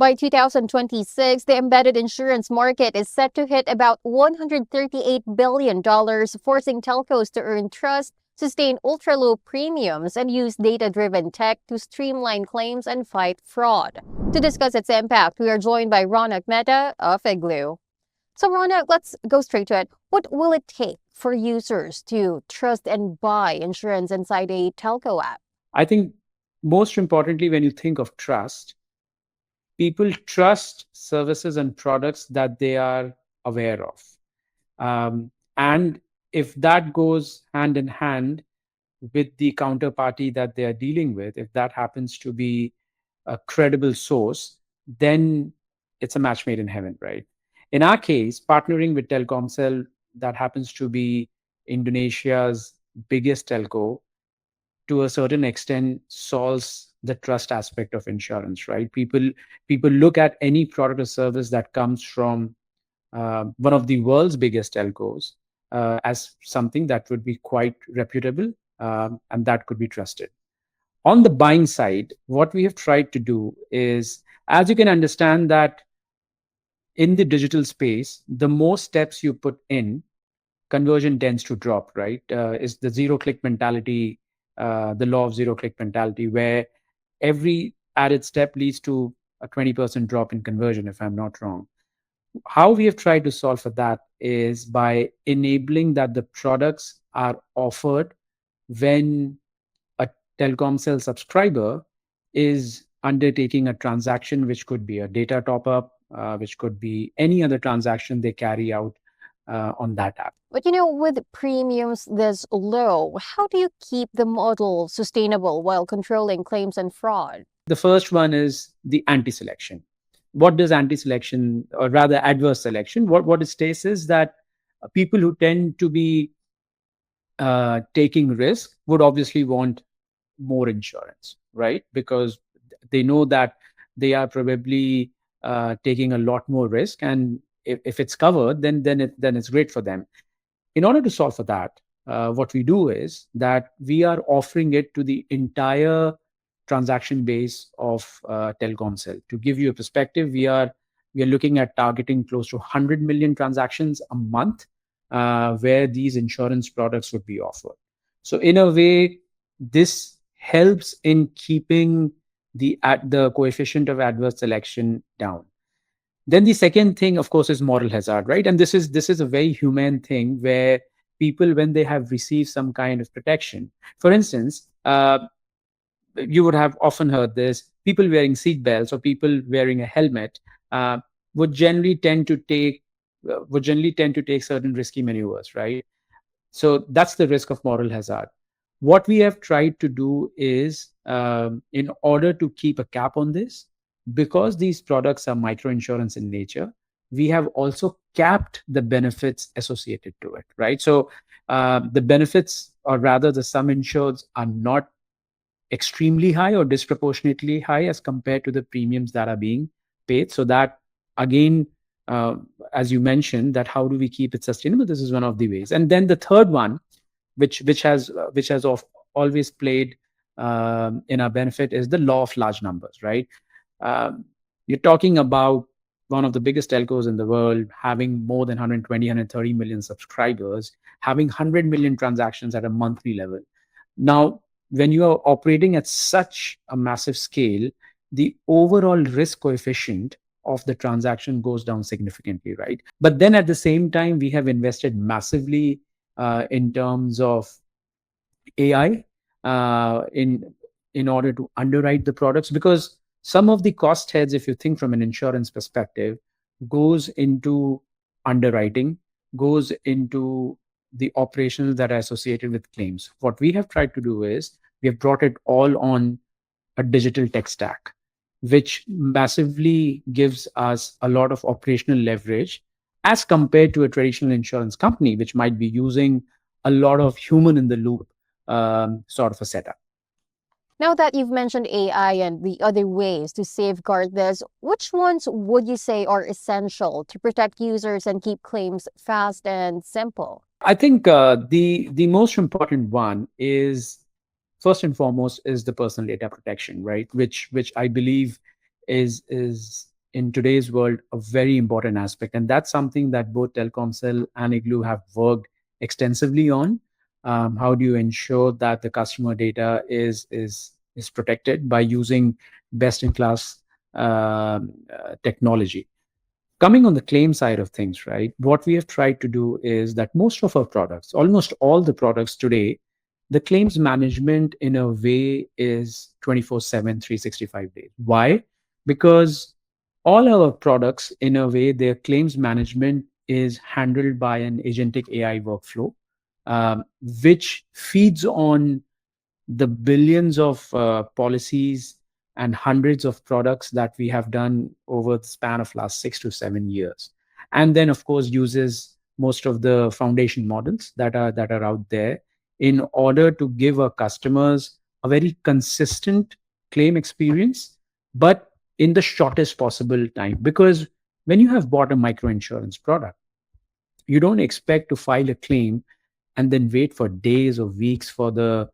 By 2026, the embedded insurance market is set to hit about $138 billion, forcing telcos to earn trust, sustain ultra-low premiums, and use data-driven tech to streamline claims and fight fraud. To discuss its impact, we are joined by Ronak Mehta of Igloo. So Ronak, let's go straight to it. What will it take for users to trust and buy insurance inside a telco app? I think most importantly, when you think of trust, people trust services and products that they are aware of. And if that goes hand in hand with the counterparty that they are dealing with, if that happens to be a credible source, then it's a match made in heaven, right? In our case, partnering with Telkomsel, that happens to be Indonesia's biggest telco, to a certain extent solves the trust aspect of insurance, right? People look at any product or service that comes from one of the world's biggest telcos as something that would be quite reputable, and that could be trusted. On the buying side, what we have tried to do is, as you can understand, that in the digital space, the more steps you put in, conversion tends to drop, right? Is the zero click mentality, the law of zero click mentality, where every added step leads to a 20% drop in conversion, if I'm not wrong. How we have tried to solve for that is by enabling that the products are offered when a Telkomsel subscriber is undertaking a transaction, which could be a data top up, which could be any other transaction they carry out on that app. But with premiums this low, how do you keep the model sustainable while controlling claims and fraud? The first one is the anti-selection. What does anti-selection, or rather adverse selection, what it states is that people who tend to be taking risk would obviously want more insurance, right? Because they know that they are probably taking a lot more risk, and if it's covered, then it's great for them. In order to solve for that, what we do is that we are offering it to the entire transaction base of Telkomsel. To give you a perspective, we are looking at targeting close to 100 million transactions a month, where these insurance products would be offered. So in a way, this helps in keeping the coefficient of adverse selection down. Then the second thing, of course, is moral hazard, right? And this is a very humane thing, where people, when they have received some kind of protection, for instance, you would have often heard this: people wearing seat belts or people wearing a helmet would generally tend to take certain risky maneuvers, right? So that's the risk of moral hazard. What we have tried to do is, in order to keep a cap on this, because these products are microinsurance in nature, we have also capped the benefits associated to it, right? So the benefits, or rather the sum insureds, are not extremely high or disproportionately high as compared to the premiums that are being paid. So that, again, as you mentioned, that how do we keep it sustainable? This is one of the ways. And then the third one, which has always played in our benefit, is the law of large numbers, right? You're talking about one of the biggest telcos in the world having more than 120, 130 million subscribers, having 100 million transactions at a monthly level. Now, when you are operating at such a massive scale, the overall risk coefficient of the transaction goes down significantly, right? But then at the same time, we have invested massively in terms of AI in order to underwrite the products, because some of the cost heads, if you think from an insurance perspective, goes into underwriting, goes into the operations that are associated with claims. What we have tried to do is we have brought it all on a digital tech stack, which massively gives us a lot of operational leverage as compared to a traditional insurance company, which might be using a lot of human in the loop sort of a setup. Now that you've mentioned AI and the other ways to safeguard this, which ones would you say are essential to protect users and keep claims fast and simple? I think the most important one is, first and foremost, is the personal data protection, right? Which I believe is in today's world a very important aspect, and that's something that both Telkomsel and Igloo have worked extensively on. How do you ensure that the customer data is protected by using best in class technology? Coming on the claim side of things, right? What we have tried to do is that most of our products, almost all the products today, the claims management in a way is 24/7, 365 days. Why? Because all our products, in a way, their claims management is handled by an agentic AI workflow, which feeds on the billions of policies and hundreds of products that we have done over the span of last 6 to 7 years, and then of course uses most of the foundation models that are out there in order to give our customers a very consistent claim experience, but in the shortest possible time. Because when you have bought a microinsurance product, you don't expect to file a claim and then wait for days or weeks for the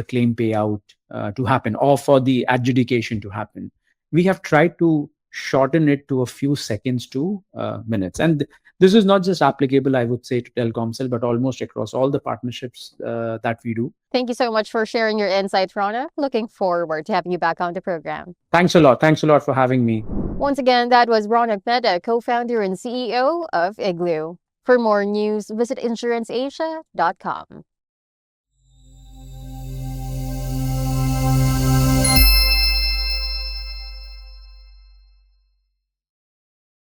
claim payout to happen, or for the adjudication to happen. We have tried to shorten it to a few seconds to minutes, and this is not just applicable, I would say, to Telkomsel, but almost across all the partnerships that we do. Thank you so much for sharing your insights, Rana. Looking forward to having you back on the program. Thanks a lot. Thanks a lot for having me. Once again, that was Ronak Mehta, co-founder and CEO of Igloo. For more news, visit insuranceasia.com.